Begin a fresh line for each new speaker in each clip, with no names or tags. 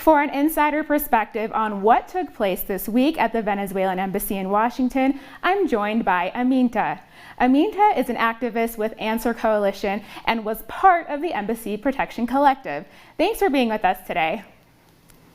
For an insider perspective on what took place this week at the Venezuelan Embassy in Washington, I'm joined by Aminta. Aminta is an activist with Answer Coalition and was part of the Embassy Protection Collective. Thanks for being with us today.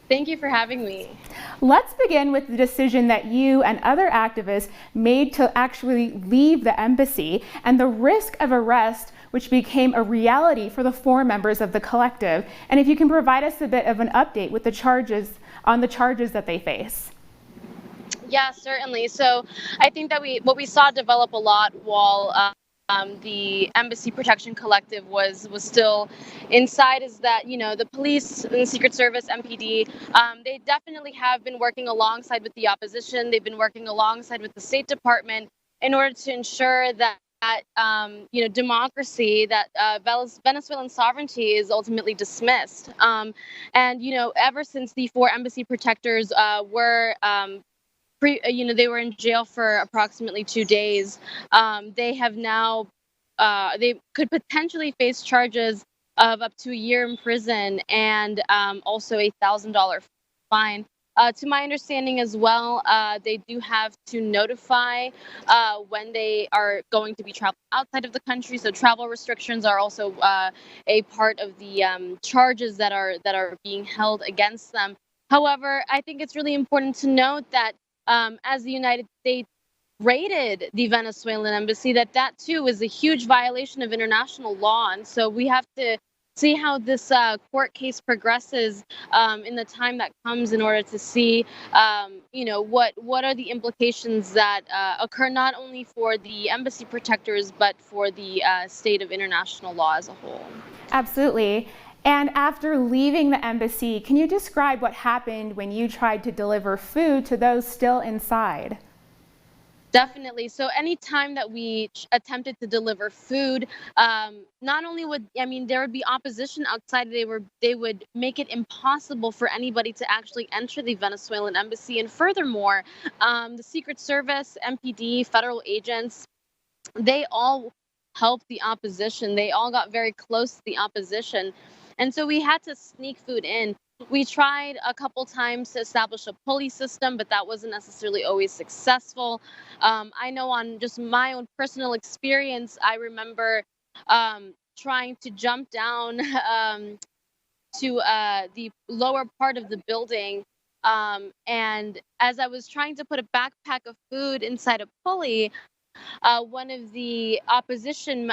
Thank you for having me.
Let's begin with the decision that you and other activists made to actually leave the embassy and the risk of arrest, which became a reality for the 4 members of the collective. And if you can provide us a bit of an update with the charges that they face.
Yeah, certainly. So I think that what we saw develop a lot while the Embassy Protection Collective was still inside is that, the police and the Secret Service, MPD, they definitely have been working alongside with the opposition. They've been working alongside with the State Department in order to ensure that democracy, that Venezuelan sovereignty is ultimately dismissed. And, ever since the 4 embassy protectors were they were in jail for approximately 2 days. They have now, they could potentially face charges of up to a year in prison and also a $1,000 fine. To my understanding as well, they do have to notify when they are going to be traveling outside of the country. So travel restrictions are also a part of the charges that are being held against them. However, I think it's really important to note that as the United States raided the Venezuelan embassy, that too is a huge violation of international law. And so we have to see how this court case progresses in the time that comes in order to see, what are the implications that occur not only for the embassy protectors, but for the state of international law as a whole.
Absolutely. And after leaving the embassy, can you describe what happened when you tried to deliver food to those still inside?
Definitely. So anytime that we attempted to deliver food, not only there would be opposition outside. They would make it impossible for anybody to actually enter the Venezuelan embassy. And furthermore, the Secret Service, MPD, federal agents, they all helped the opposition. They all got very close to the opposition. And so we had to sneak food in. We tried a couple times to establish a pulley system, but that wasn't necessarily always successful. I know on just my own personal experience, I remember trying to jump down to the lower part of the building. And as I was trying to put a backpack of food inside a pulley, one of the opposition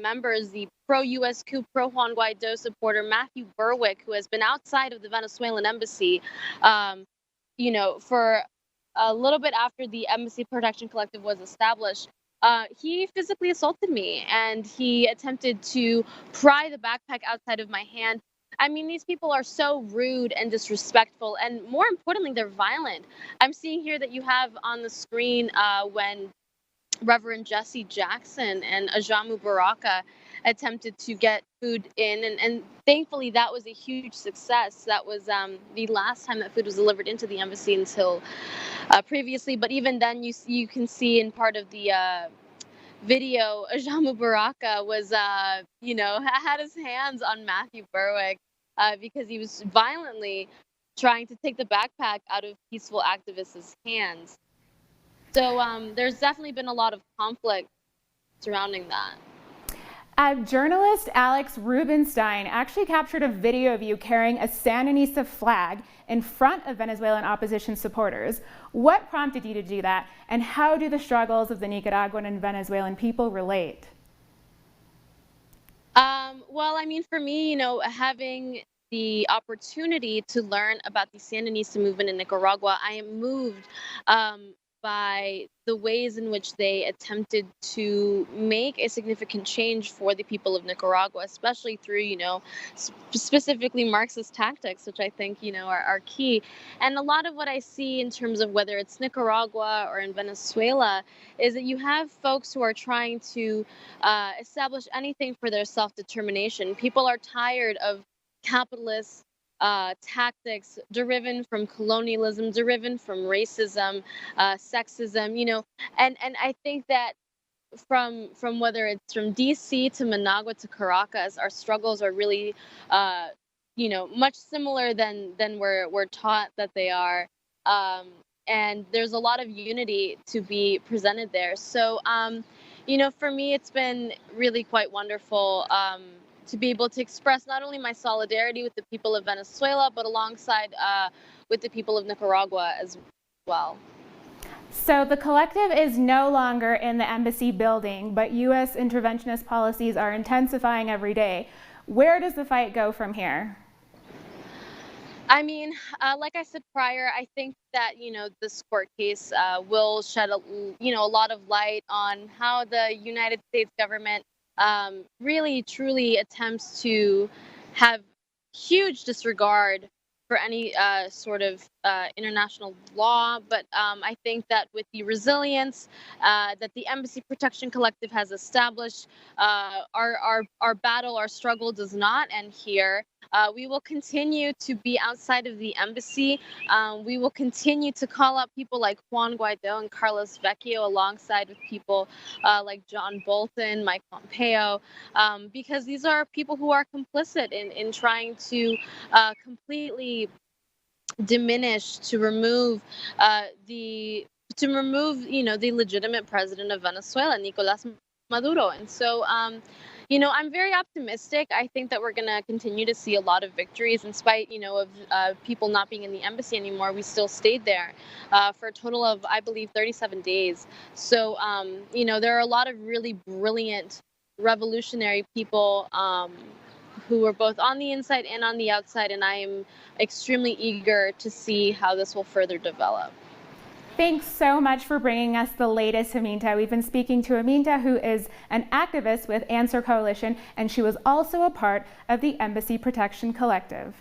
members, the pro-U.S. coup, pro-Juan Guaido supporter, Matthew Berwick, who has been outside of the Venezuelan embassy, for a little bit after the Embassy Protection Collective was established, he physically assaulted me and he attempted to pry the backpack outside of my hand. I mean, these people are so rude and disrespectful, and more importantly, they're violent. I'm seeing here that you have on the screen when Reverend Jesse Jackson and Ajamu Baraka attempted to get food in, and thankfully that was a huge success. That was the last time that food was delivered into the embassy until previously. But even then, you can see in part of the video, Ajamu Baraka was had his hands on Matthew Berwick because he was violently trying to take the backpack out of peaceful activists' hands. So there's definitely been a lot of conflict surrounding that.
Journalist Alex Rubinstein actually captured a video of you carrying a Sandinista flag in front of Venezuelan opposition supporters. What prompted you to do that, and how do the struggles of the Nicaraguan and Venezuelan people relate?
Well, I mean, for me, having the opportunity to learn about the Sandinista movement in Nicaragua, I am moved by the ways in which they attempted to make a significant change for the people of Nicaragua, especially through, specifically Marxist tactics, which I think, are key. And a lot of what I see in terms of whether it's Nicaragua or in Venezuela is that you have folks who are trying to establish anything for their self-determination. People are tired of capitalist tactics driven from colonialism, driven from racism, sexism, and I think that from whether it's from DC to Managua to Caracas, our struggles are really much similar than we're taught that they are. Um, and there's a lot of unity to be presented there. So, for me, it's been really quite wonderful to be able to express not only my solidarity with the people of Venezuela, but alongside with the people of Nicaragua as well.
So the collective is no longer in the embassy building, but U.S. interventionist policies are intensifying every day. Where does the fight go from here?
I mean, like I said prior, I think that this court case will shed a lot of light on how the United States government really truly attempts to have huge disregard for any sort of international law. But I think that with the resilience that the Embassy Protection Collective has established, our battle, our struggle does not end here. We will continue to be outside of the embassy. We will continue to call out people like Juan Guaido and Carlos Vecchio alongside with people like John Bolton, Mike Pompeo, because these are people who are complicit in trying to completely diminish, to remove the legitimate president of Venezuela, Nicolas Maduro. And so I'm very optimistic. I think that we're going to continue to see a lot of victories in spite, of people not being in the embassy anymore. We still stayed there for a total of, I believe, 37 days. So, there are a lot of really brilliant revolutionary people who are both on the inside and on the outside. And I am extremely eager to see how this will further develop.
Thanks so much for bringing us the latest, Aminta. We've been speaking to Aminta, who is an activist with Answer Coalition, and she was also a part of the Embassy Protection Collective.